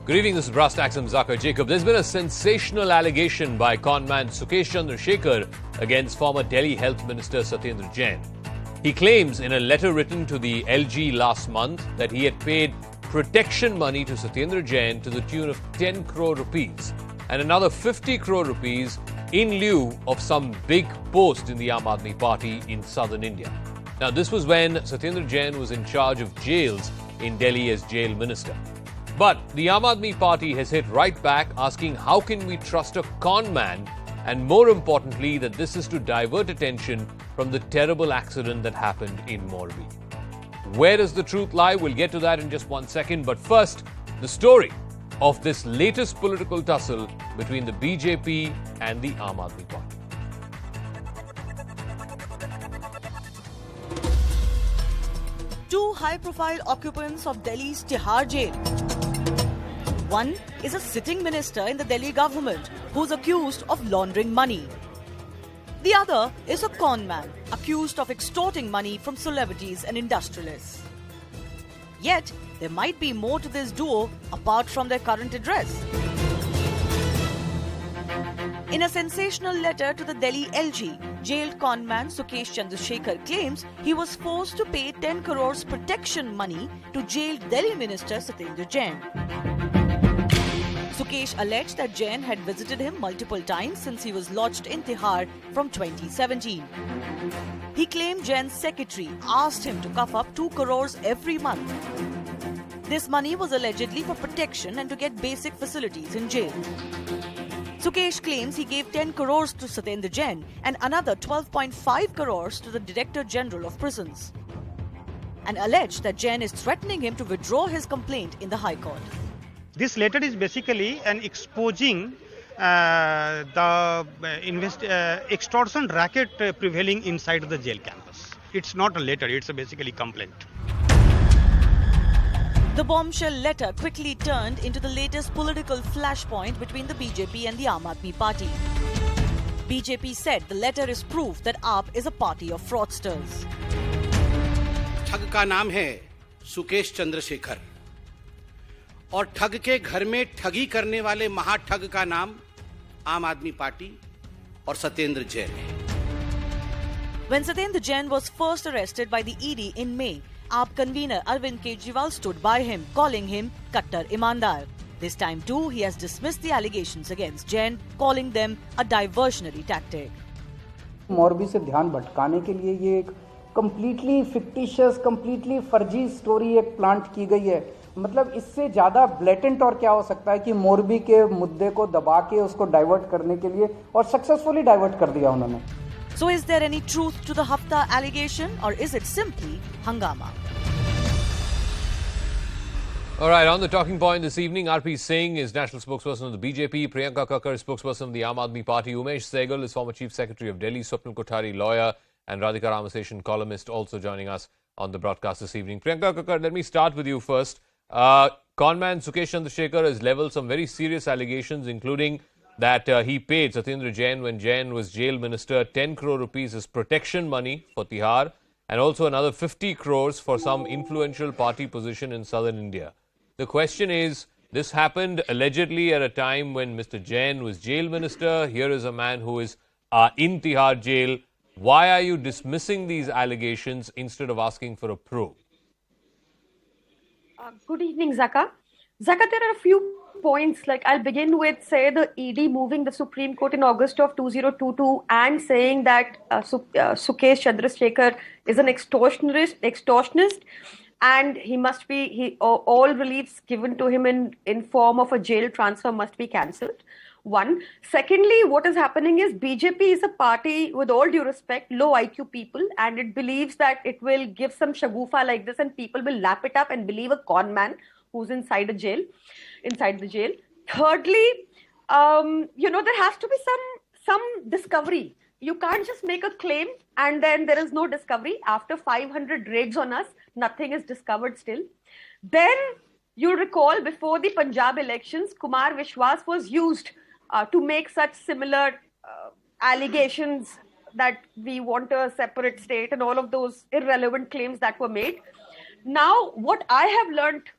Good evening, this is Brass Tax. I'm Zakir Jacob. There's been a sensational allegation by conman Sukesh Chandrasekhar against former Delhi Health Minister Satyendra Jain. He claims in a letter written to the LG last month that he had paid protection money to Satyendra Jain to the tune of 10 crore rupees and another 50 crore rupees in lieu of some big post in the Aam Aadmi Party in southern India. Now, this was when Satyendra Jain was in charge of jails in Delhi as jail minister. But the Aam Aadmi Party has hit right back, asking how can we trust a con man, and more importantly that this is to divert attention from the terrible accident that happened in Morbi. Where does the truth lie? We'll get to that in just 1 second. But first, the story of this latest political tussle between the BJP and the Aam Aadmi Party. Two high-profile occupants of Delhi's Tihar jail. One is a sitting minister in the Delhi government who's accused of laundering money. The other is a con man accused of extorting money from celebrities and industrialists. Yet, there might be more to this duo apart from their current address. In a sensational letter to the Delhi LG, jailed conman Sukesh Chandrasekhar claims he was forced to pay 10 crores protection money to jailed Delhi Minister Satyendra Jain. Sukesh alleged that Jain had visited him multiple times since he was lodged in Tihar from 2017. He claimed Jain's secretary asked him to cough up 2 crores every month. This money was allegedly for protection and to get basic facilities in jail. Sukesh claims he gave 10 crores to Satyendra Jain and another 12.5 crores to the Director General of Prisons, and alleged that Jain is threatening him to withdraw his complaint in the High Court. This letter is basically an exposing the extortion racket prevailing inside the jail campus. It's not a letter, it's basically a complaint. The bombshell letter quickly turned into the latest political flashpoint between the BJP and the Aam Aadmi Party. BJP said the letter is proof that AAP is a party of fraudsters. ठग का नाम है सुकेश चंद्रशेखर और ठग के घर में ठगी करने वाले महाठग का नाम आम आदमी पार्टी और सत्येंद्र जैन है. When Satyendra Jain was first arrested by the ED in May, AAP convener Arvind Kejriwal stood by him, calling him Kattar Imandar. This time too, he has dismissed the allegations against Jain, calling them a diversionary tactic. Morbi से ध्यान भटकाने के लिए ये एक completely fictitious, completely फर्जी story एक plant की गई है. मतलब इससे ज्यादा ब्लेटेंट और क्या हो सकता है कि मोरबी के मुद्दे को दबा के उसको डाइवर्ट करने के लिए, और सक्सेसफुली डाइवर्ट कर दिया उन्होंने. So is there any truth to the Hafta allegation, or is it simply hangama? All right, on the talking point this evening, RP Singh is national spokesperson of the BJP, Priyanka Kakkar is spokesperson of the Aam Aadmi Party, Umesh Sehgal is former Chief Secretary of Delhi, Swapnil Kothari, lawyer, and Radhika Ramaseshan, columnist, also joining us on the broadcast this evening. Priyanka Kakkar, let me start with you first. Conman Sukesh Chandrasekhar has leveled some very serious allegations, including that he paid Satyendra Jain when Jain was jail minister 10 crore rupees as protection money for Tihar, and also another 50 crores for some influential party position in southern India. The question is, this happened allegedly at a time when Mr. Jain was jail minister. Here is a man who is in Tihar jail. Why are you dismissing these allegations instead of asking for a probe? Good evening, Zaka. Zaka, there are a few points. Like, I'll begin with, say, the ED moving the Supreme Court in August of 2022 and saying that Sukesh Chandrasekhar is an extortionist, and all reliefs given to him in form of a jail transfer must be cancelled. One. Secondly, what is happening is BJP is a party, with all due respect, low IQ people, and it believes that it will give some shagufa like this and people will lap it up and believe a con man who's inside the jail. Thirdly, there has to be some discovery. You can't just make a claim and then there is no discovery. After 500 raids on us, nothing is discovered still. Then you'll recall before the Punjab elections, Kumar Vishwas was used to make such similar allegations that we want a separate state and all of those irrelevant claims that were made. Now, what I have learned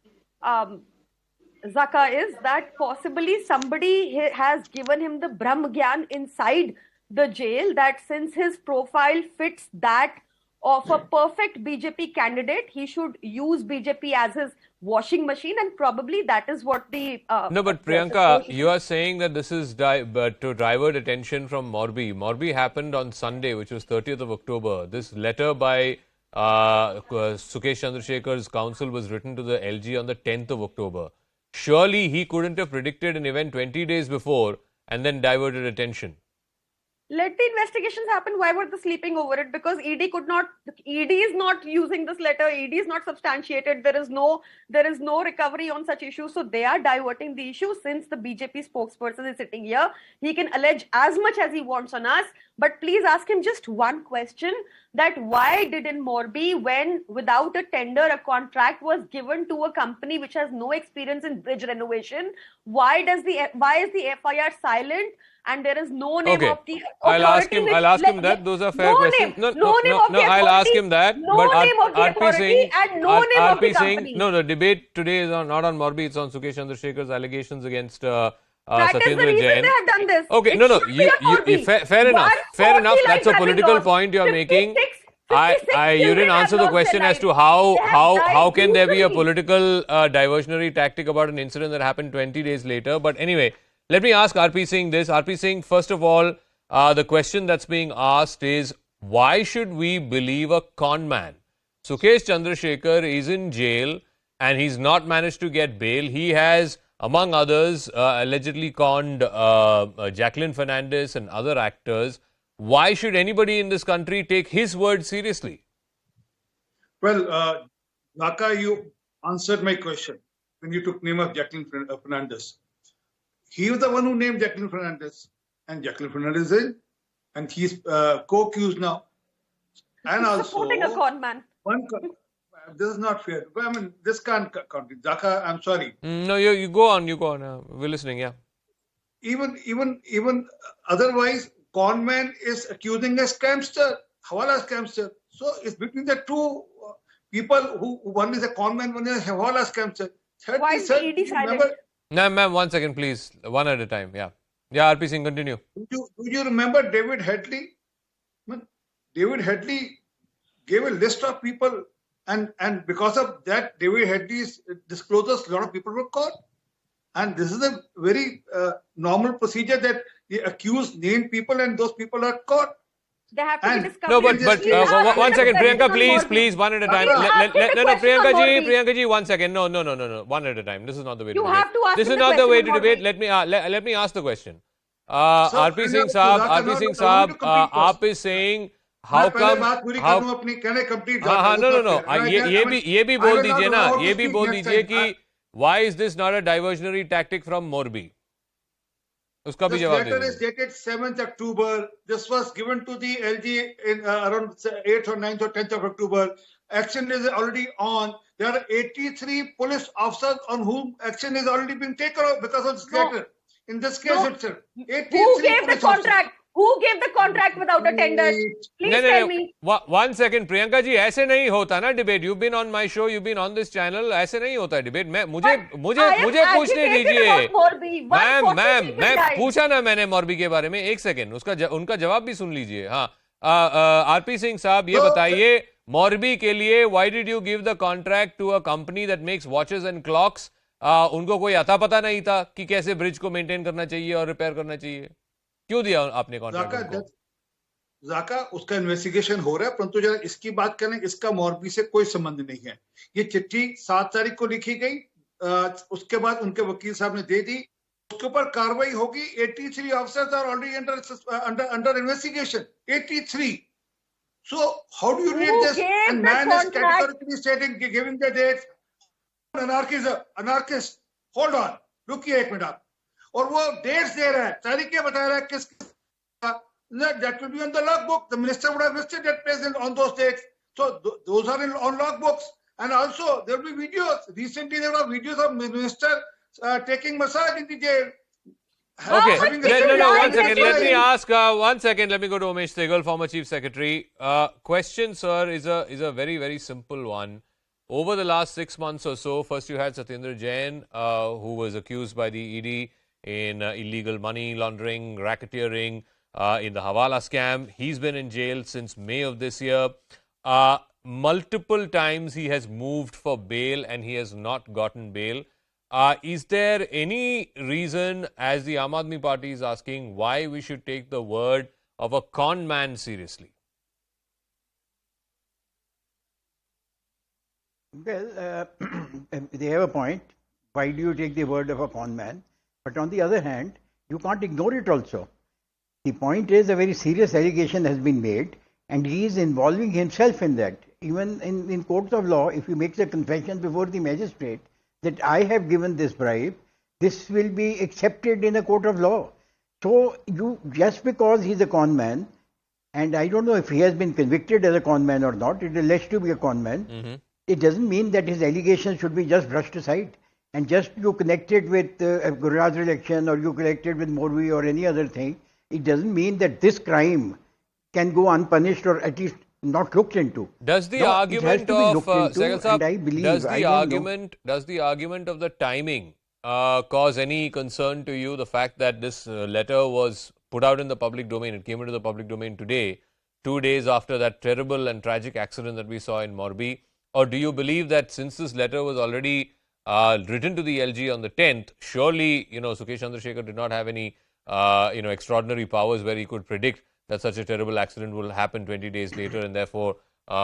Zaka, is that possibly somebody has given him the Brahm Gyan inside the jail, that since his profile fits that of a perfect BJP candidate, he should use BJP as his washing machine, and probably that is what the No, but Priyanka, you are saying that this is but to divert attention from Morbi. Morbi happened on Sunday, which was 30th of October. This letter by Sukesh Chandrasekhar's counsel was written to the LG on the 10th of October. Surely he couldn't have predicted an event 20 days before and then diverted attention. Let the investigations happen. Why were they sleeping over it? Because ED is not using this letter. ED is not substantiated. There is no recovery on such issues. So they are diverting the issue. Since the BJP spokesperson is sitting here, he can allege as much as he wants on us. But please ask him just one question: that why did in Morbi, when without a tender, a contract was given to a company which has no experience in bridge renovation, why is the FIR silent? And there is no name of the authority. I'll ask him that. Those are fair questions. No name of the authority. I'll ask him that. No but name of the authority and no name of the company. No, the debate today is not on Morbi. It's on Sukesh Chandrasekhar's allegations against That Satyendra is the reason Jain. they have done this. Okay, fair enough. Fair enough. That's a political point you're making. You didn't answer the question as to how can there be a political diversionary tactic about an incident that happened 20 days later. But anyway, let me ask RP Singh this. RP Singh, first of all, the question that's being asked is, why should we believe a con man? Sukesh Chandrasekhar is in jail and he's not managed to get bail. He has, among others, allegedly conned Jacqueline Fernandez and other actors. Why should anybody in this country take his word seriously? Well, Naka, you answered my question when you took name of Jacqueline Fernandez. He was the one who named Jacqueline Fernandez, and Jacqueline Fernandez is in, and he's co-accused now. And also supporting a con man. This is not fair. I mean, this can't count. Zaka, I'm sorry. No, you go on. We're listening. Yeah. Even otherwise, con man is accusing a scamster, Hawala scamster. So it's between the two people who one is a con man, one is a Hawala scamster. Why is the ED silent? No, ma'am, 1 second, please. One at a time. Yeah. Yeah, RP Singh, continue. Do you remember David Headley? David Headley gave a list of people, and because of that, David Headley's disclosures, a lot of people were caught. And this is a very normal procedure that the accused name people and those people are caught. They have to be discovered. No, but 1 second, Priyanka, please, one at a time. No, Priyanka ji, 1 second. No, one at a time. This is not the way to debate. You have to ask This is not the way to debate. Let me ask the question. RP Singh Saab, आप is saying how come? Can I complete? No. ये भी बोल दीजिए ना. ये भी बोल दीजिए कि why is this not a diversionary tactic from Morbi? उसका भी जवाब दीजिए. This letter is dated 7th October. This was given to the LG in around 8th or 9th or 10th of October. Action is already on. There are 83 police officers on whom action is already being taken off because of this letter. In this case itself. Who gave the contract? Who gave the contract without a tender? Please tell me. 1 second, Priyanka ji, ऐसे नहीं होता ना debate. You've been on my show, you've been on this channel. ऐसे नहीं होता debate. मुझे पूछने दीजिए. मैम, मैं पूछा ना मैंने Morbi के बारे में. 1 second. उनका जवाब भी सुन लीजिए. हाँ. RP Singh साहब, ये बताइए, Morbi के लिए, why did you give the contract to a company that makes watches and clocks? उनको कोई अता पता नहीं था कि कैसे ब्रिज को मेंटेन करना चाहिए और रिपेयर करना चाहिए. क्यों दिया आपने कॉन्ट्रैक्ट? जाका उसका इन्वेस्टिगेशन हो रहा है, परंतु जरा इसकी बात करें, इसका Morbi से कोई संबंध नहीं है. ये चिट्ठी 7 तारीख को लिखी गई, उसके बाद उनके वकील साहब ने दे दी, उसके ऊपर कार्रवाई होगी. 83 officers are already under investigation. 83. So how do you read this? And man is categorically stating, giving the dates. Anarchist. Hold on. रुकिए 1 मिनट आप. और वो डेट्स दे रहा है, तारीखें बता रहा है किस. That will be on the logbook. The minister would have listed that present on those dates. So those are on logbooks. And also there will be videos. Recently there were videos of minister taking massage in the jail. Okay. No, 1 second. Let me ask. 1 second. Let me go to Umesh Sehgal, former Chief Secretary. Question, sir, is a very, very simple one. over the last 6 months or so, first you had Satyendra Jain, who was accused by the ED in illegal money laundering, racketeering, in the Hawala scam. He's been in jail since May of this year. Multiple times he has moved for bail and he has not gotten bail. Is there any reason, as the Aam Aadmi Party is asking, why we should take the word of a con man seriously? Well, they have a point. Why do you take the word of a con man? But on the other hand, you can't ignore it also. The point is, a very serious allegation has been made, and he is involving himself in that. Even in courts of law, if you make the confession before the magistrate that I have given this bribe, this will be accepted in a court of law. So, you just because he's a con man, and I don't know if he has been convicted as a con man or not, it is alleged to be a con man, it doesn't mean that his allegations should be just brushed aside. And just you connect it with Gujarat election or you connect it with Morbi or any other thing, it doesn't mean that this crime can go unpunished or at least not looked into. Does the argument of does the argument of the timing cause any concern to you? The fact that this letter was put out in the public domain, it came into the public domain today, 2 days after that terrible and tragic accident that we saw in Morbi. Or do you believe that since this letter was already written to the LG on the 10th, surely, Sukesh Chandrasekhar did not have any, extraordinary powers where he could predict that such a terrible accident will happen 20 days later and therefore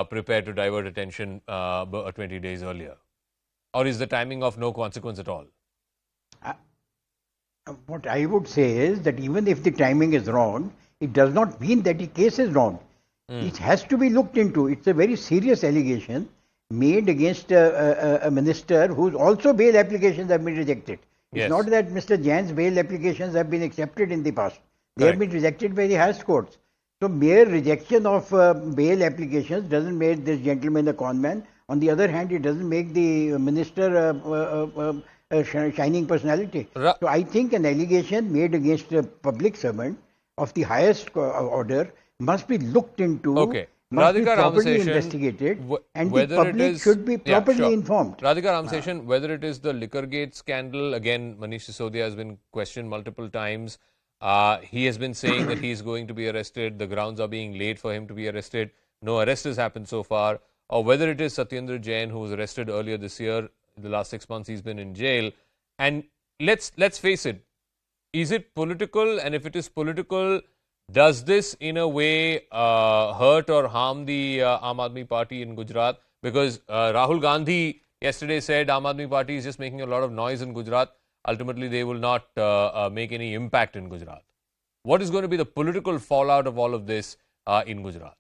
prepare to divert attention 20 days earlier? Or is the timing of no consequence at all? What I would say is that even if the timing is wrong, it does not mean that the case is wrong. It has to be looked into. It's a very serious allegation made against a minister whose also bail applications have been rejected. It's not that Mr. Jain's bail applications have been accepted in the past. They have been rejected by the highest courts. So mere rejection of bail applications doesn't make this gentleman a con man. On the other hand, it doesn't make the minister a shining personality. So I think an allegation made against a public servant of the highest order must be looked into. Must be properly investigated, and the public should be properly informed. Radhika Ramseshan, whether it is the Liquorgate scandal, again, Manish Sisodia has been questioned multiple times. He has been saying that he is going to be arrested. The grounds are being laid for him to be arrested. No arrest has happened so far. Or whether it is Satyendra Jain, who was arrested earlier this year. In the last 6 months, he's been in jail. And let's face it. Is it political? And if it is political, does this in a way hurt or harm the Aam Aadmi Party in Gujarat? Because Rahul Gandhi yesterday said Aam Aadmi Party is just making a lot of noise in Gujarat. Ultimately, they will not make any impact in Gujarat. What is going to be the political fallout of all of this in Gujarat?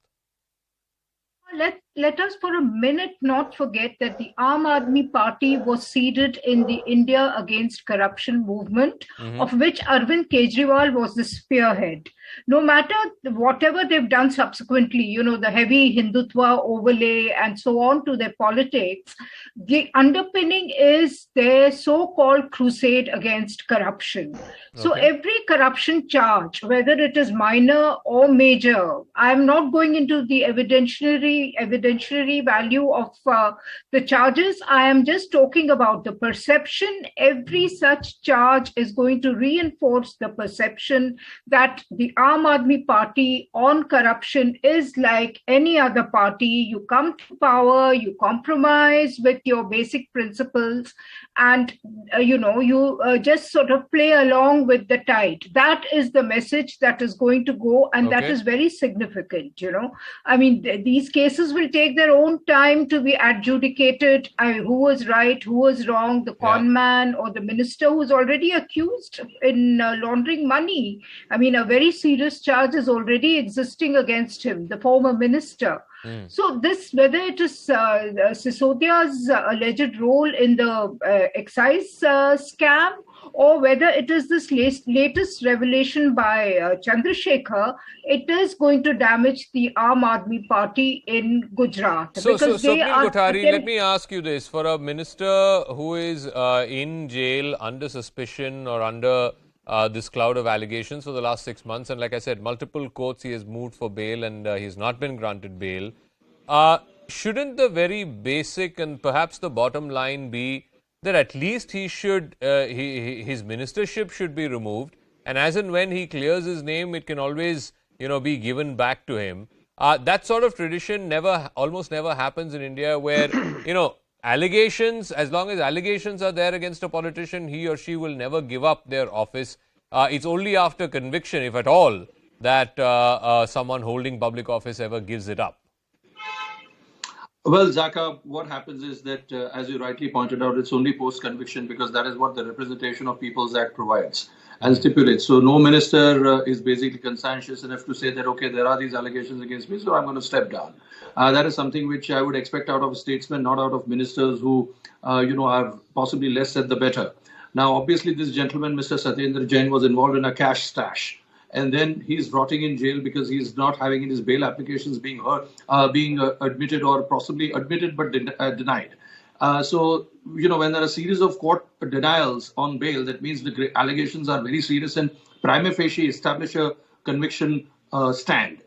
Let us for a minute not forget that the Aam Aadmi Party was seeded in the India Against Corruption movement, of which Arvind Kejriwal was the spearhead. No matter whatever they've done subsequently, the heavy Hindutva overlay and so on to their politics, the underpinning is their so-called crusade against corruption. So every corruption charge, whether it is minor or major, I'm not going into the evidentiary value of the charges. I am just talking about the perception. Every such charge is going to reinforce the perception that the Aam Aadmi Party on corruption is like any other party. You come to power, you compromise with your basic principles, and you just sort of play along with the tide. That is the message that is going to go, and that is very significant. I mean, these cases will take their own time to be adjudicated. Who was right, who was wrong, the con man or the minister who is already accused in laundering money. I mean, a very serious charge is already existing against him, the former minister. So this, whether it is Sisodia's alleged role in the excise scam, or whether it is this latest revelation by Chandrasekhar, it is going to damage the Aam Aadmi Party in Gujarat. So Kothari, let me ask you this. For a minister who is in jail under suspicion or under this cloud of allegations for the last 6 months, and like I said, multiple courts he has moved for bail and he has not been granted bail. shouldn't the very basic and perhaps the bottom line be that at least he should, his ministership should be removed, and as and when he clears his name, it can always, be given back to him. That sort of tradition almost never happens in India, where, allegations, as long as allegations are there against a politician, he or she will never give up their office. It's only after conviction, if at all, that someone holding public office ever gives it up. Well, Zaka, what happens is that, as you rightly pointed out, it's only post-conviction, because that is what the Representation of People's Act provides and stipulates. So no minister is basically conscientious enough to say that, okay, there are these allegations against me, so I'm going to step down. That is something which I would expect out of statesmen, not out of ministers who, are possibly less said the better. Now, obviously, this gentleman, Mr. Satyendra Jain, was involved in a cash stash. And then he's rotting in jail because he's not having his bail applications being admitted, or possibly admitted but denied. So, when there are a series of court denials on bail, that means the allegations are very serious and prima facie establish a conviction stand.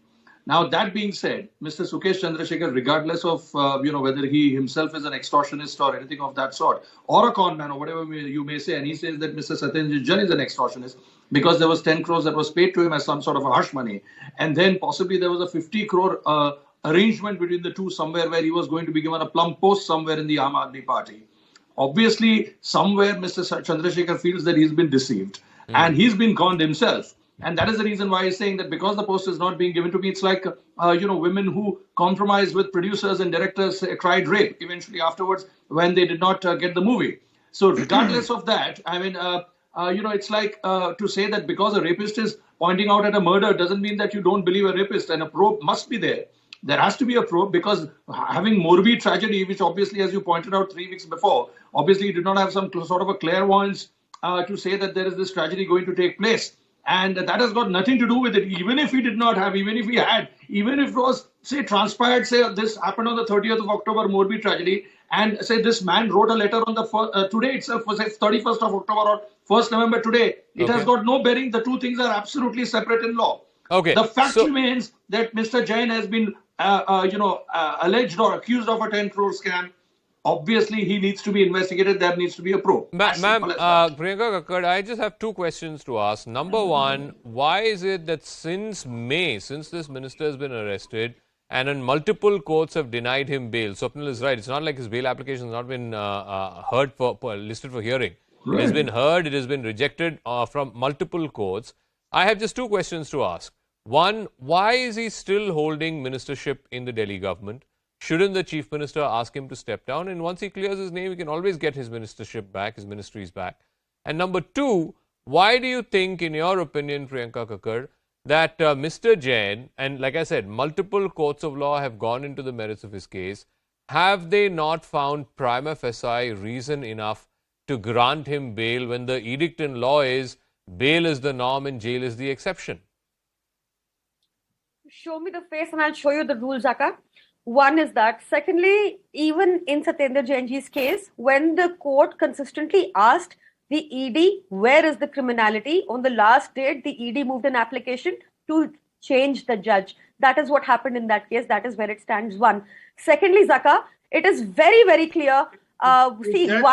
Now, that being said, Mr. Sukesh Chandrasekhar, regardless of, whether he himself is an extortionist or anything of that sort, or a con man or whatever you may say, and he says that Mr. Satyendra Jain is an extortionist because there was 10 crores that was paid to him as some sort of a hush money. And then possibly there was a 50 crore arrangement between the two somewhere, where he was going to be given a plum post somewhere in the Aam Aadmi Party. Obviously, somewhere Mr. Chandrasekhar feels that he's been deceived and he's been conned himself. And that is the reason why he's saying that because the post is not being given to me, it's like, women who compromise with producers and directors cried rape eventually afterwards when they did not get the movie. So regardless of that, I mean, it's like to say that because a rapist is pointing out at a murder doesn't mean that you don't believe a rapist, and a probe must be there. There has to be a probe, because having Morbi tragedy, which obviously, as you pointed out 3 weeks before, obviously did not have some sort of a clairvoyance to say that there is this tragedy going to take place. And that has got nothing to do with it. Even if he did not have, even if he had, even if it was, say, transpired, say, this happened on the 30th of October, Morbi tragedy, and say this man wrote a letter on the today itself, was say 31st of October or 1st November today. It has got no bearing. The two things are absolutely separate in law. Okay. The fact remains that Mr. Jain has been, alleged or accused of a 10 crore scam. Obviously, he needs to be investigated. There needs to be a probe. Ma'am, Priyanka Kakkad, I just have two questions to ask. Number one, why is it that since May, since this minister has been arrested, and in multiple courts have denied him bail? Swapnil is right. It's not like his bail application has not been listed for hearing. Right. It has been heard. It has been rejected from multiple courts. I have just two questions to ask. One, why is he still holding ministership in the Delhi government? Shouldn't the chief minister ask him to step down? And once he clears his name, he can always get his ministership back, his ministries back. And number two, why do you think, in your opinion, Priyanka Kakkad, that Mr. Jain, and like I said, multiple courts of law have gone into the merits of his case, have they not found prima facie reason enough to grant him bail when the edict in law is bail is the norm and jail is the exception? Show me the face and I'll show you the rules, Zaka. One is that. Secondly, even in Satyendra Jain's case, when the court consistently asked the ED, where is the criminality? On the last date, the ED moved an application to change the judge. That is what happened in that case. That is where it stands. One. Secondly, Zaka, it is very, very clear. Let me finish.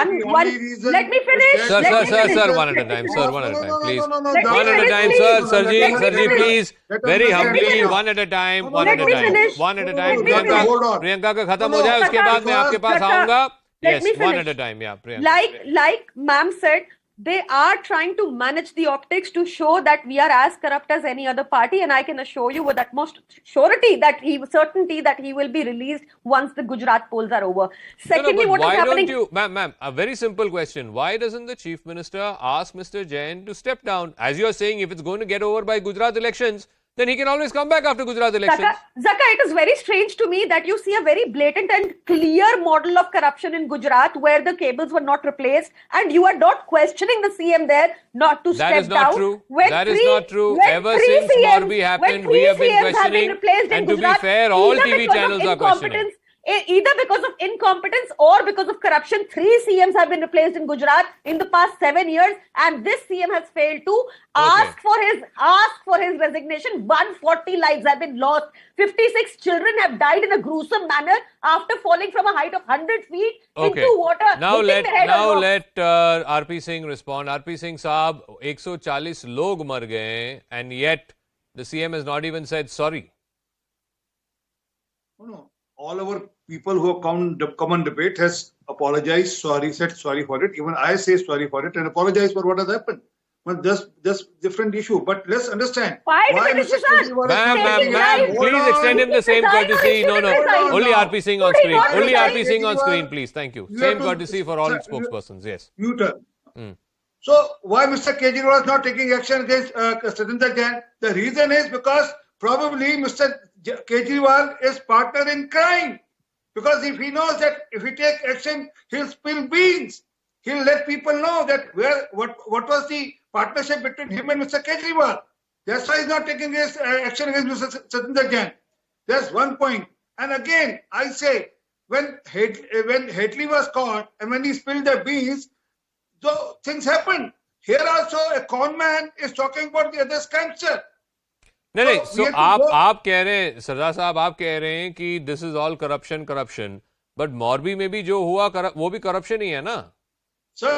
Sir, one at a time. Sir, one at a time, please. One at a time, sir. Sirji, please. Very humbly, one at a time. One at a time. One at a time. Priyanka का खत्म हो जाए, उसके बाद मैं आपके पास आऊँगा. Yes, one at a time. Yeah, Priyanka. Like ma'am said, they are trying to manage the optics to show that we are as corrupt as any other party, and I can assure you with utmost certainty that he will be released once the Gujarat polls are over. Secondly, what is happening? Ma'am, a very simple question. Why doesn't the chief minister ask Mr. Jain to step down? As you are saying, if it's going to get over by Gujarat elections, then he can always come back after Gujarat elections. Zaka, it is very strange to me that you see a very blatant and clear model of corruption in Gujarat where the cables were not replaced, and you are not questioning the CM there not to step down. That is not true. Ever since Morbi happened, we have been questioning. And to be fair, all TV channels are questioning. either because of incompetence or because of corruption. 3 CMs have been replaced in Gujarat in the past 7 years, and this CM has failed to ask for his resignation. 140 lives have been lost. 56 children have died in a gruesome manner after falling from a height of 100 feet into water. Now let RP Singh respond. RP Singh साहब 140 लोग मर गए, and yet the CM has not even said sorry. No. All our people who have come on debate has apologized, said sorry for it. Even I say sorry for it and apologize for what has happened. But that's different issue. But let's understand. Why Mr. Ma'am, please extend him the same courtesy. No. Only RP Singh on screen. Only RP Singh on screen, please. Thank you. Same courtesy for all spokespersons. Yes. So why Mr. Kejriwal is not taking action against Satinder Jain? The reason is because probably Mr. Kejriwal is partner in crime, because if he knows that if he takes action, he'll spill beans. He'll let people know that what was the partnership between him and Mr. Kejriwal. That's why he's not taking action against Mr. Satinder Jain. That's one point. And again, I say, when Headley was caught and when he spilled the beans, so things happened. Here also, a con man is talking about the other scamster. नहीं सो आप कह रहे हैं, सरदार साहब आप कह रहे हैं कि this is all corruption, but Moby में भी जो हुआ वो भी करप्शन ही है ना?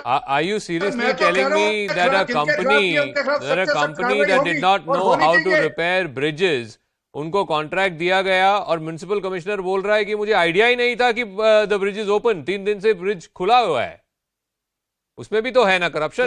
Are you seriously telling me that a company that did not know how to repair bridges, उनको कॉन्ट्रैक्ट दिया गया और म्युनिसिपल कमिश्नर बोल रहा है कि मुझे आइडिया ही नहीं था कि द ब्रिज इज ओपन, 3 दिन से ब्रिज खुला हुआ है, उसमें भी तो है ना करप्शन?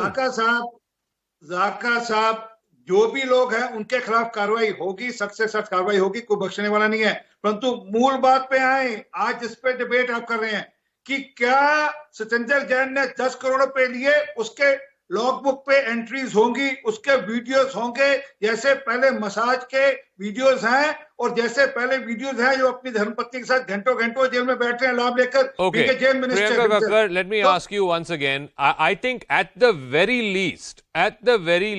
जाका साहब, जो भी लोग हैं उनके खिलाफ कार्रवाई होगी, सख्त से सख्त कार्रवाई होगी, कोई बख्शने वाला नहीं है। परंतु मूल बात पे आए, आज इस पे डिबेट आप कर रहे हैं कि क्या सतिंदर जैन ने 10 करोड़ रुपए लिए, उसके लॉग बुक पे एंट्रीज होंगी, उसके वीडियोस होंगे, जैसे पहले मसाज के वीडियोस हैं और जैसे पहले वीडियोस हैं जो अपनी धर्मपत्नी के साथ घंटों जेल में बैठ रहे हैं लाभ लेकर। Jail minister, let me ask you once again, I think at the very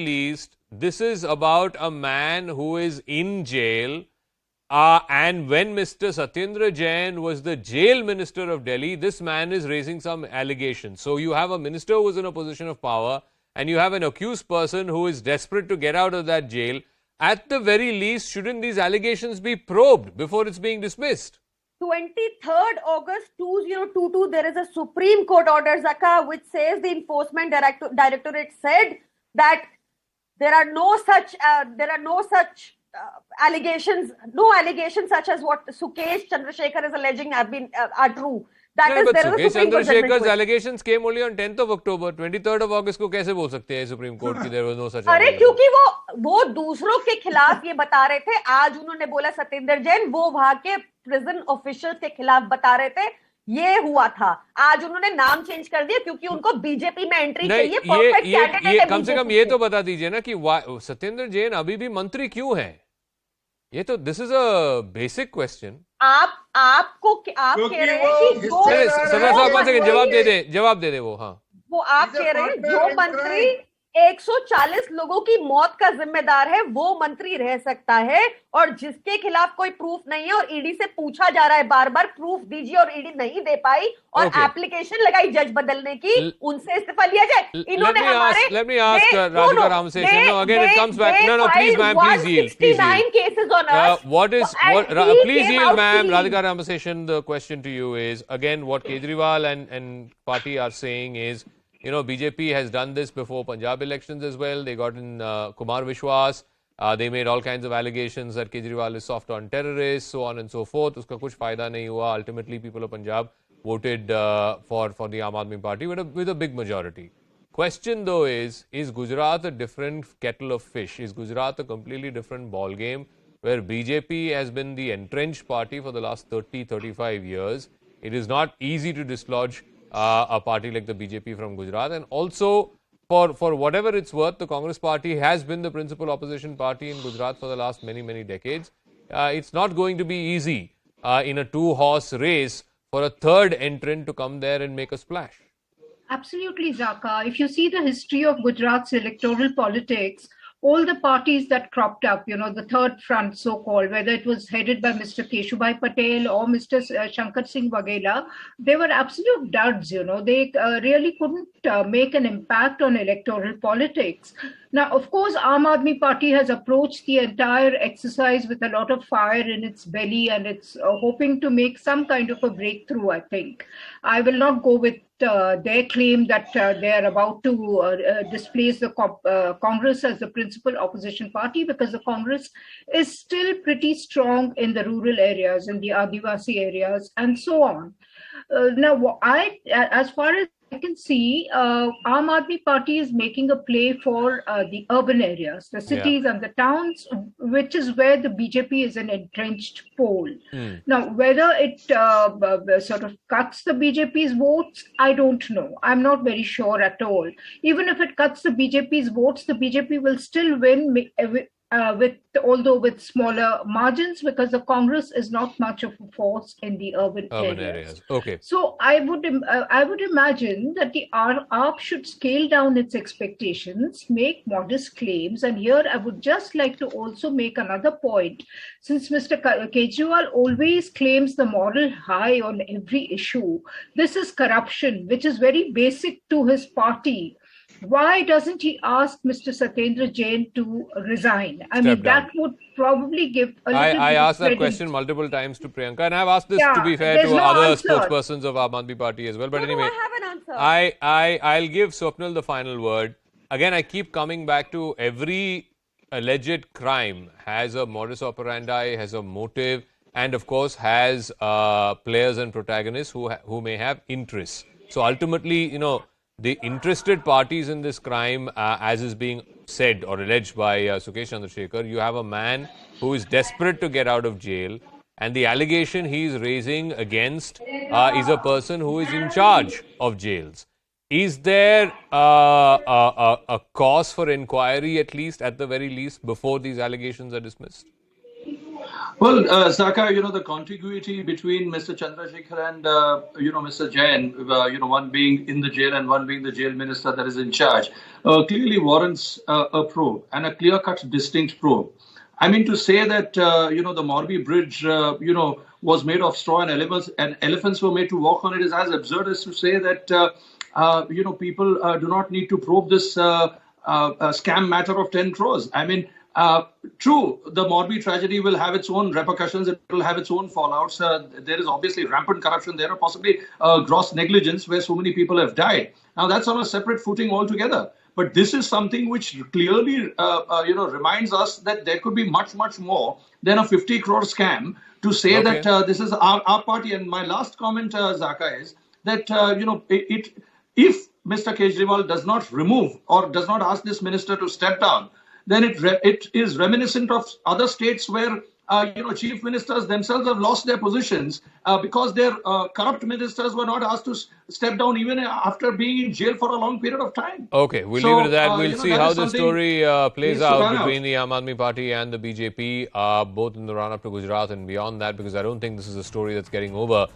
least this is about a man who is in jail, and when Mr. Satyendra Jain was the jail minister of Delhi, this man is raising some allegations. So you have a minister who is in a position of power, and you have an accused person who is desperate to get out of that jail. At the very least, shouldn't these allegations be probed before it's being dismissed? 23rd August 2022, there is a Supreme Court order, Zaka, which says the Enforcement Directorate said that there are no such allegations, no allegations such as what Sukesh Chandrasekhar is alleging are true. That is, there is a Supreme Court judgment. Chandrasekhar's allegations came only on 10th of October. 23rd of August को कैसे बोल सकते हैं supreme court की there was no such? अरे क्योंकि वो दूसरों के खिलाफ ये बता रहे थे। आज उन्होंने बोला सतिंदर जैन, वो वहां के प्रिजन ऑफिशियल्स के खिलाफ बता रहे थे, ये हुआ था। आज उन्होंने नाम चेंज कर दिया क्योंकि उनको बीजेपी में एंट्री चाहिए। परफेक्ट कैंडिडेट है। कम से कम ये तो बता दीजिए ना कि सत्येंद्र जैन अभी भी मंत्री क्यों है? ये तो this is a basic question. आप कह रहे हैं कि सरदार साहब जवाब दे दे वो। हाँ, वो आप कह रहे हैं जो मंत्री 140 लोगों की मौत का जिम्मेदार है वो मंत्री रह सकता है, और जिसके खिलाफ कोई प्रूफ नहीं है और ईडी से पूछा जा रहा है बार बार प्रूफ दीजिए और ईडी नहीं दे पाई और एप्लीकेशन लगाई जज बदलने की, उनसे इस्तीफा लिया जाए। इन्होंने हमारे let me ask Radhika Ramaseshan. No, again it comes back. No, please ma'am, please yield. 69 cases on us. Please yield ma'am. Radhika Ramaseshan, the question to you is, again, what Kejriwal and party are saying is, you know, BJP has done this before Punjab elections as well. They got in Kumar Vishwas. They made all kinds of allegations that Kejriwal is soft on terrorists, so on and so forth. Uska kuch fayda nahi hua. Ultimately, people of Punjab voted for the Aam Aadmi Party with a big majority. Question though is Gujarat a different kettle of fish? Is Gujarat a completely different ball game where BJP has been the entrenched party for the last 30-35 years? It is not easy to dislodge a party like the BJP from Gujarat, and also for whatever it's worth, the Congress party has been the principal opposition party in Gujarat for the last many decades. It's not going to be easy in a 2-horse race for a third entrant to come there and make a splash. Absolutely, Zaka. If you see the history of Gujarat's electoral politics, all the parties that cropped up, the third front, so-called, whether it was headed by Mr. Keshubhai Patel or Mr. Shankar Singh Waghela, they were absolute duds, They really couldn't make an impact on electoral politics. Now, of course, Aam Aadmi Party has approached the entire exercise with a lot of fire in its belly, and it's hoping to make some kind of a breakthrough, I think. I will not go with their claim that they are about to displace the Congress as the principal opposition party, because the Congress is still pretty strong in the rural areas, in the Adivasi areas, and so on. Now, as far as I can see, Aam Aadmi Party is making a play for the urban areas, the cities and the towns, which is where the BJP is an entrenched pole. Now, whether it sort of cuts the BJP's votes, I don't know. I'm not very sure at all. Even if it cuts the BJP's votes, the BJP will still win although with smaller margins, because the Congress is not much of a force in the urban areas. Okay. So I would imagine that the AAP should scale down its expectations, make modest claims. And here I would just like to also make another point. Since Mr. Kejriwal always claims the moral high on every issue, this is corruption, which is very basic to his party. Why doesn't he ask Mr. Satyendra Jain to resign? I mean, that would probably give a little bit I asked that credit. question multiple times to Priyanka, and I've asked this, to be fair, to other spokespersons of Aam Aadmi Party as well. But anyway, I have an answer. I'll give Swapnil the final word. Again, I keep coming back to every alleged crime has a modus operandi, has a motive, and of course has players and protagonists who may have interests. So ultimately, the interested parties in this crime, as is being said or alleged by Sukesh Chandrasekhar, you have a man who is desperate to get out of jail, and the allegation he is raising against is a person who is in charge of jails. Is there a cause for inquiry, at the very least, before these allegations are dismissed? Well, Zaka, the contiguity between Mr. Chandrasekhar and, Mr. Jain, one being in the jail and one being the jail minister that is in charge, clearly warrants a probe, and a clear-cut, distinct probe. I mean, to say that, the Morbi bridge, was made of straw and elephants were made to walk on it is as absurd as to say that, people do not need to probe this scam matter of 10 crores. I mean, true, the Morbi tragedy will have its own repercussions. It will have its own fallouts. There is obviously rampant corruption there, or possibly gross negligence where so many people have died. Now, that's on a separate footing altogether. But this is something which clearly, reminds us that there could be much, much more than a 50 crore scam to say that this is our party. And my last comment, Zaka, is that, if Mr. Kejriwal does not remove or does not ask this minister to step down, then it is reminiscent of other states where, chief ministers themselves have lost their positions because their corrupt ministers were not asked to step down even after being in jail for a long period of time. Okay, we'll leave it at that. We'll see how the story plays out between the Aam Aadmi Party and the BJP, both in the run-up to Gujarat and beyond that, because I don't think this is a story that's getting over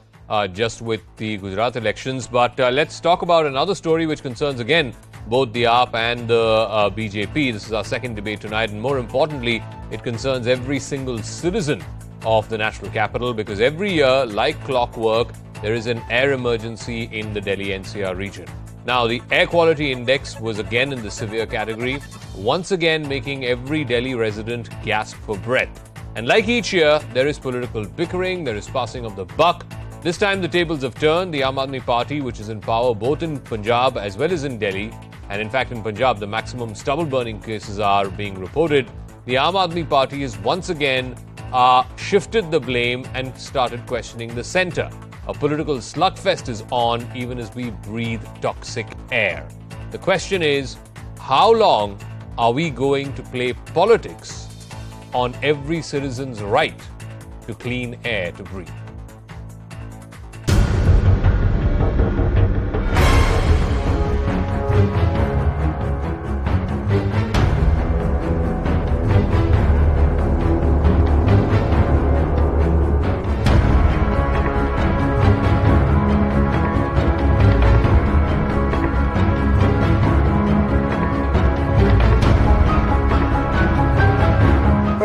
just with the Gujarat elections. But let's talk about another story which concerns, again, both the AAP and the BJP. This is our second debate tonight, and more importantly, it concerns every single citizen of the national capital, because every year, like clockwork, there is an air emergency in the Delhi NCR region. Now, the air quality index was again in the severe category, once again making every Delhi resident gasp for breath. And like each year, there is political bickering, there is passing of the buck. This time the tables have turned. The Aam Aadmi Party, which is in power both in Punjab as well as in Delhi, and in fact in Punjab the maximum stubble burning cases are being reported, the Aam Aadmi Party has once again shifted the blame and started questioning the centre. A political slugfest is on even as we breathe toxic air. The question is, how long are we going to play politics on every citizen's right to clean air to breathe?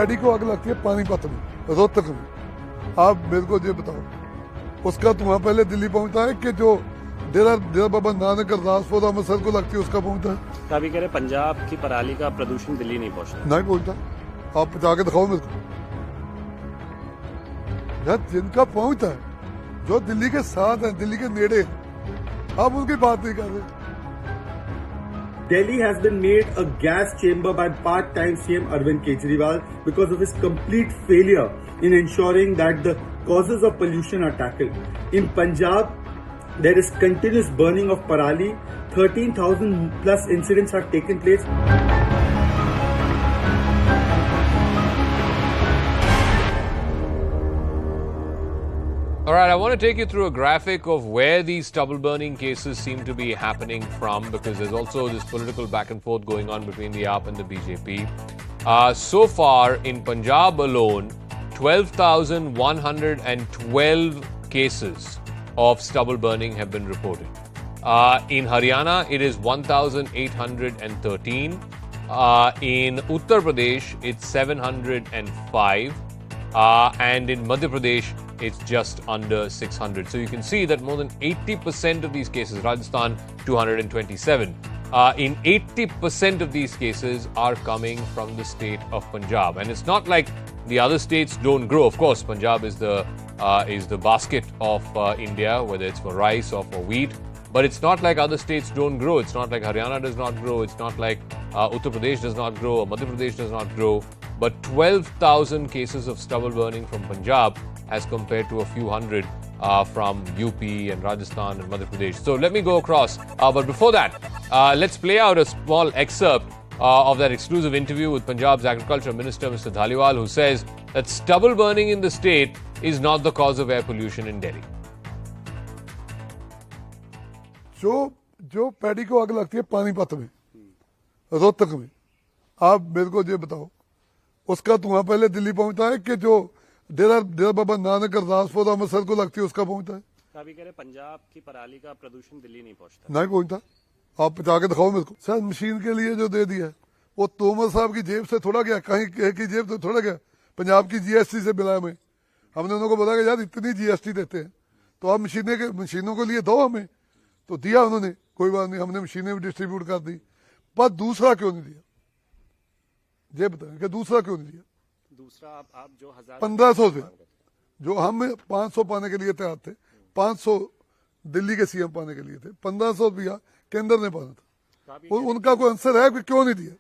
Paddy को आग लगती है पानीपत में, रोहतक में, आप मेरे को ये बताओ उसका धुआं पहले दिल्ली पहुंचता है कि जो डेरा बाबा नानक अरदासपुर अमृतसर को लगती है उसका पहुंचता है? अभी कह रहे पंजाब की पराली का प्रदूषण दिल्ली नहीं पहुंचता। नहीं पहुंचता, आप जाके दिखाओ मेरे को। यार जिनका पहुंचता है, जो दिल्ली के साथ है, दिल्ली के नेड़े, आप उनकी बात नहीं कर रहे। Delhi has been made a gas chamber by part-time CM Arvind Kejriwal because of his complete failure in ensuring that the causes of pollution are tackled. In Punjab, there is continuous burning of parali. 13,000 plus incidents have taken place. All right, I want to take you through a graphic of where these stubble burning cases seem to be happening from, because there's also this political back and forth going on between the AAP and the BJP. So far in Punjab alone, 12,112 cases of stubble burning have been reported. In Haryana, it is 1,813. In Uttar Pradesh, it's 705. And in Madhya Pradesh, it's just under 600. So you can see that more than 80% of these cases, Rajasthan 227, in 80% of these cases are coming from the state of Punjab. And it's not like the other states don't grow. Of course, Punjab is the basket of India, whether it's for rice or for wheat. But it's not like other states don't grow. It's not like Haryana does not grow. It's not like Uttar Pradesh does not grow or Madhya Pradesh does not grow. But 12,000 cases of stubble burning from Punjab as compared to a few hundred from UP and Rajasthan and Madhya Pradesh. So let me go across. But before that, let's play out a small excerpt of that exclusive interview with Punjab's Agriculture Minister, Mr. Dhaliwal, who says that stubble burning in the state is not the cause of air pollution in Delhi. जो paddy को आग लगती है पानीपत में, रोहतक में, आप मेरे को ये बताओ उसका धुआं पहले दिल्ली पहुंचता है कि जो डेरा बाबा नानक अरदासपुर अमृतसर को लगती है उसका पहुंचता है? अभी कह रहे पंजाब की पराली का प्रदूषण दिल्ली नहीं पहुंचता। नहीं पहुंचता, आप जाके दिखाओ मेरे को। सर मशीन के लिए जो दे दिया है वो तोमर साहब की जेब से थोड़ा गया, कहीं की जेब से थोड़ा गया, पंजाब की जीएसटी से मिला में। हमने उनको बोला कि यार इतनी जीएसटी देते हैं तो आप मशीनों के लिए दो हमें, तो दिया उन्होंने, कोई बात नहीं, हमने मशीनें भी डिस्ट्रीब्यूट कर दी। पर दूसरा क्यों नहीं दिया, ये बताएं कि दूसरा क्यों नहीं दिया? दूसरा आप जो 1500 से, जो हम 500 पाने के लिए तैयार थे, 500 दिल्ली के सीएम पाने के लिए थे, 1500 दिया केंद्र ने पाना था। उनका कोई आंसर है कि क्यों नहीं दिया?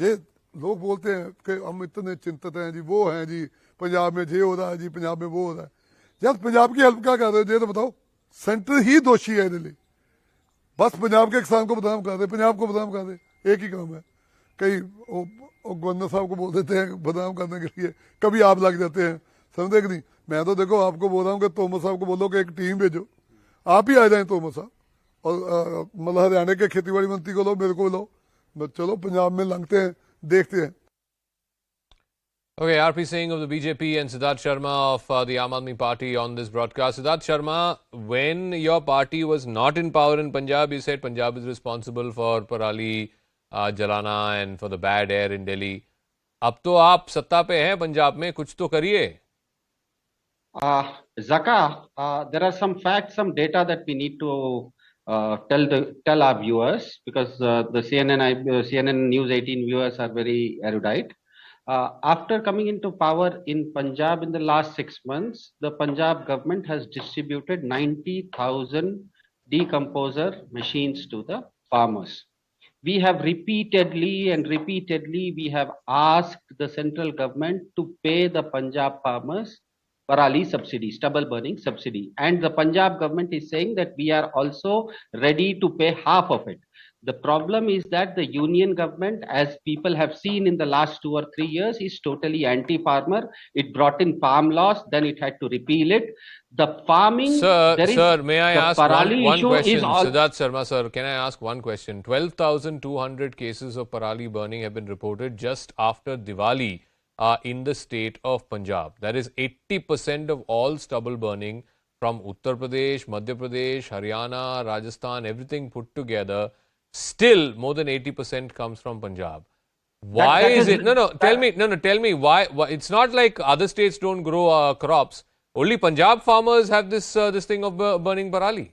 ये लोग बोलते हैं कि हम इतने चिंतित हैं जी, वो हैं जी, पंजाब में ये हो रहा है जी, पंजाब में वो हो रहा है। यार पंजाब की हेल्प क्या कर रहे हो ये तो बताओ। सेंटर ही दोषी है दिल्ली, बस पंजाब के किसान को बदनाम कर दे, पंजाब को बदनाम कर दे, एक ही काम है। कई गवर्नर साहब को बोल देते हैं बदनाम करने के लिए, कभी आप लग जाते हैं, समझे कि नहीं। मैं तो देखो आपको बोल रहा हूँ कि तोमर साहब को बोलो कि एक टीम भेजो, आप ही आ जाए तोमर साहब, और मतलब हरियाणा के खेतीबाड़ी मंत्री को लो, मेरे को लो, चलो पंजाब में लंघते हैं, देखते हैं। Okay, RP Singh of the BJP and Siddharth Sharma of the Aam Aadmi Party on this broadcast. Siddharth Sharma, when your party was not in power in Punjab, you said Punjab is responsible for parali jalana and for the bad air in Delhi. अब तो आप सत्ता पे हैं पंजाब में, कुछ तो करिए। Zaka, there are some facts, some data that we need to tell our viewers, because the CNN News 18 viewers are very erudite. After coming into power in Punjab in the last 6 months, the Punjab government has distributed 90,000 decomposer machines to the farmers. We have repeatedly we have asked the central government to pay the Punjab farmers parali subsidy, stubble burning subsidy. And the Punjab government is saying that we are also ready to pay half of it. The problem is that the union government, as people have seen in the last 2 or 3 years, is totally anti-farmer. It brought in farm laws, then it had to repeal it. The farming... Sir, may I ask one question? Siddharth Sharma, sir, can I ask one question? 12,200 cases of parali burning have been reported just after Diwali in the state of Punjab. That is 80% of all stubble burning from Uttar Pradesh, Madhya Pradesh, Haryana, Rajasthan, everything put together. Still, more than 80% comes from Punjab. Why is it? Tell me why. It's not like other states don't grow crops. Only Punjab farmers have this thing of burning parali.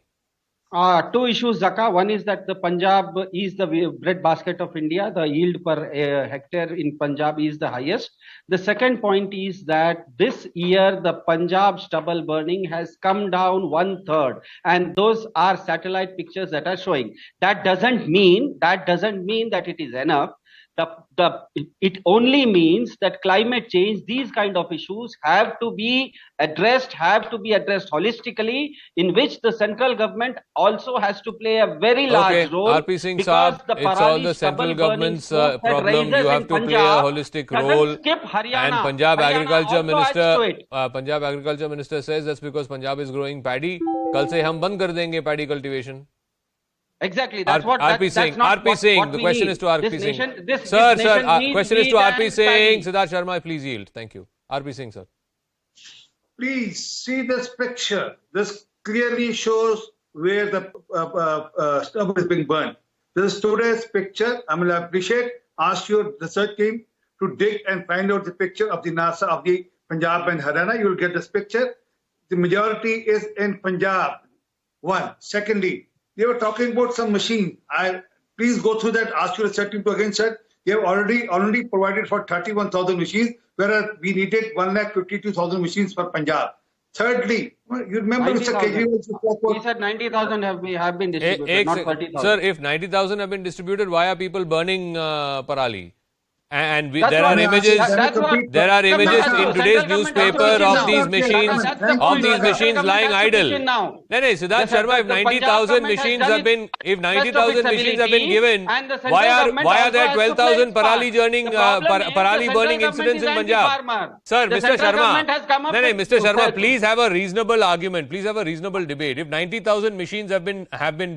Two issues, Zaka. One is that the Punjab is the breadbasket of India. The yield per hectare in Punjab is the highest. The second point is that this year the Punjab stubble burning has come down 1/3, and those are satellite pictures that are showing. That doesn't mean that it is enough. It only means that climate change, these kind of issues have to be addressed holistically, in which the central government also has to play a very large role. RP Singh Saab, it's all the central government's problem. You have to play a holistic role. And Punjab Agriculture Minister says that's because Punjab is growing paddy. Kal se hum band kar denge paddy cultivation. Exactly. That's what RP Singh. RP Singh. The question is to RP Singh. Sir. Question is to RP Singh. Siddharth Sharma, please yield. Thank you. RP Singh, sir. Please see this picture. This clearly shows where the stubble is being burned. This is today's picture. I will appreciate. Ask your research team to dig and find out the picture of the NASA of the Punjab and Haryana. You will get this picture. The majority is in Punjab. One. Secondly, they were talking about some machine. Please go through that. Ask your research team to again, sir. They have already provided for 31,000 machines, whereas we needed 152,000 machines for Punjab. Thirdly, you remember Mr. Kejriwal? He said 90,000 have been distributed, not 30,000. Sir, if 90,000 have been distributed, why are people burning parali? And there are images in today's newspaper of these machines lying idle. No, Siddharth Sharma, if 90,000 machines have been given, why are there 12,000 parali burning incidents in Punjab? Sir, Mr. Sharma, please have a reasonable argument. Please have a reasonable debate. If 90,000 machines have been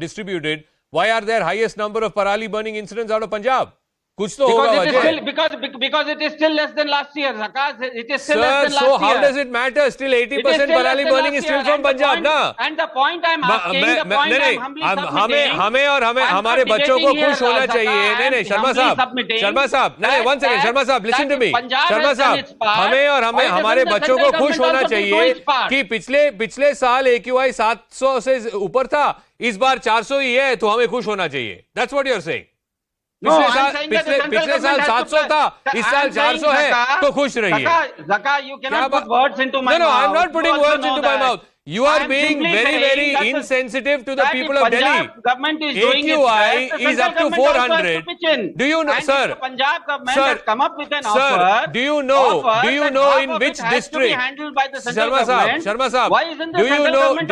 distributed, why are there highest number of parali burning incidents out of Punjab? Because it is still less than last year, Zakas. It is still less than last year. So how does it matter? Still 80% parali burning is still from Punjab, na? And the point I'm asking, हमें और हमारे बच्चों को खुश होना चाहिए. नहीं, शर्मा साहब, नहीं, one second, शर्मा साहब, listen to me. शर्मा साहब, हमें और हमारे बच्चों को खुश होना चाहिए कि पिछले साल AQI 700 से ऊपर था, इस बार 400 ही है, तो हमें खुश होना चाहिए. That's what you're saying. पिछले साल 700 था, इस साल 400 है, तो खुश रहिए. Zaka, you cannot put words into my mouth. No, I'm not putting words into my mouth. You are being very insensitive to the people of Delhi. AQI is up to 400. Do you know, sir? Punjab government has come up with an offer. Do you know in which district? Sharma Sahab, do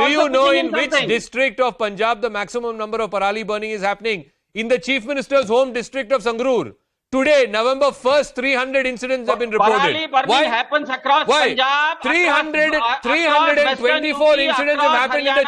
you know in which district of Punjab the maximum number of parali burning is happening? In the Chief Minister's home district of Sangrur. Today, November 1st, 300 incidents have been reported. Parali burning happens across Punjab. 324 incidents have happened in the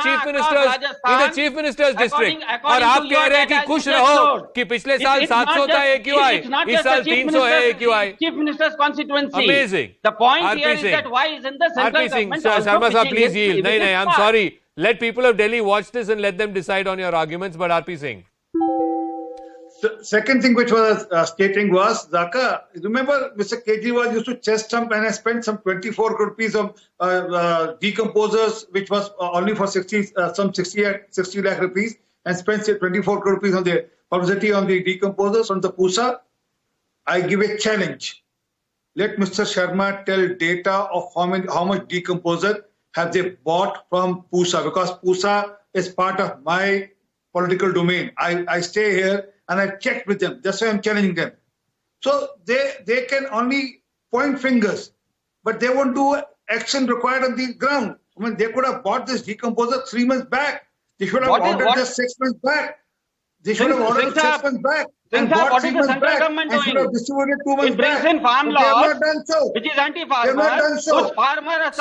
Chief Minister's district. और आप कह रहे हैं कि खुश रहो कि पिछले साल 700 था AQI, इस साल 300 है AQI. Chief Minister's constituency. Amazing. The point here is that why isn't the central government also Sharma Sahab, please yield. pitching No, I'm sorry. Let people of Delhi watch this and let them decide on your arguments. But RP Singh. The second thing which was stating was, Zaka, remember Mr. Kejriwal used to chest stump and I spent some 24 crore rupees of decomposers, which was only for 60 lakh rupees, and spent 24 crore rupees on the publicity on the decomposers on the Pusa. I give a challenge. Let Mr. Sharma tell data of how much decomposer have they bought from Pusa, because Pusa is part of my political domain. I stay here and I checked with them. That's why I'm challenging them. So they can only point fingers, but they won't do action required on the ground. I mean, they could have bought this decomposer 3 months back. They should have ordered this 6 months back. They should have ordered 6 months back. And bought 3 months back and should have distributed 2 months back. It brings in farm laws, they have not done so. Which is anti-farmer. They have not done so.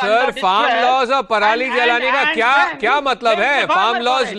Sir, farm laws और पराली जलाने का क्या मतलब है? Farm laws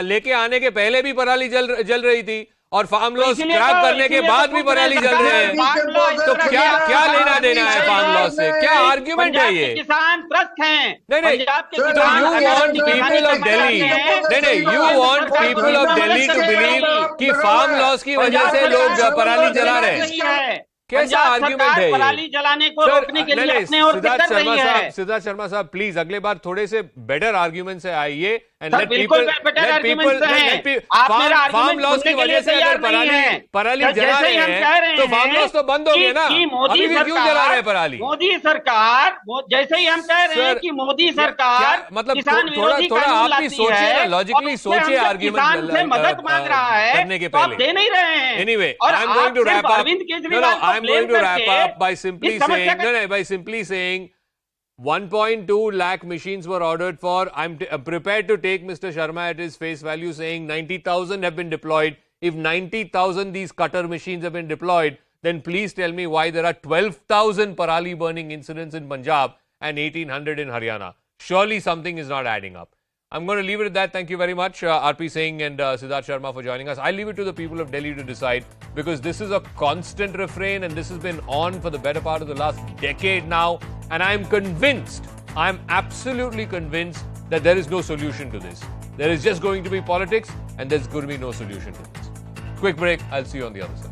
लेके आने के पहले भी पराली जल रही थी और फार्म लॉ इसीलिए स्क्रैप तो- करने के इसीलिए बाद तो भी पूछ रहे पराली हैं, जल रहे हैं, फार्म लॉ इस तो तरह क्या के क्या आम लेना आदमी देना है फार्म लॉ से? क्या आर्ग्यूमेंट है पंजाब ये? के किसान त्रस्त हैं। नहीं नहीं, पंजाब के तो किसान यू अगर वांट अपनी पीपल किसानी ऑफ करना दिल्ली, चाहते हैं, नहीं नहीं, तो यू केंद्र वांट सरकार पीपल को ऑफ मदद दिल्ली टू करनी बिलीव पड़ेगी। कि फार्म लॉस की वजह से लोग पराली जला रहे हैं। कैसा आर्ग्यूमेंट है ये? पराली जलाने को रोकने के लिए अपने और सिद्धार्थ कर रही है। सिद्धार्थ शर्मा साहब प्लीज अगले बार थोड़े से बेटर आर्ग्यूमेंट से आइए एंड सर, लेट बिल्कुल पीपल better arguments हैं। आप मेरा फार्म argument लॉस की सुनने के वजह लिए से तैयार अगर नहीं हैं। पराली जैसे जला ही रहे हम कह रहे हैं तो फार्म हैं लॉस तो बंद हो गए ना, कि मोदी अभी भी क्यों जला रहे हैं पराली? मोदी सरकार जैसे ही हम कह रहे हैं कि मोदी सरकार मतलब किसान थोड़ा विरोधी थोड़ा कानून आप भी लाती सोचिए है ना, और लॉजिकली उसमें सोचिए हमसे आर्ग्यूमेंट किसान से मदद मांग रहा है करने के तो आप पहले। दे नहीं रहे हैं। Anyway, और I'm going to आप wrap सिर्फ up. अरविंद No, केजरीवाल को I'm going blame to wrap करके up by simply इस समस्या saying, का- by simply saying 1.2 lakh machines were ordered for. I'm prepared to take Mr. Sharma at his face value saying 90,000 have been deployed. If 90,000 these cutter machines have been deployed, then please tell me why there are 12,000 parali burning incidents in Punjab and 1,800 in Haryana. Surely something is not adding up. I'm going to leave it at that. Thank you very much, RP Singh and Siddharth Sharma for joining us. I'll leave it to the people of Delhi to decide because this is a constant refrain and this has been on for the better part of the last decade now. And I'm convinced, I'm absolutely convinced that there is no solution to this. There is just going to be politics and there's going to be no solution to this. Quick break. I'll see you on the other side.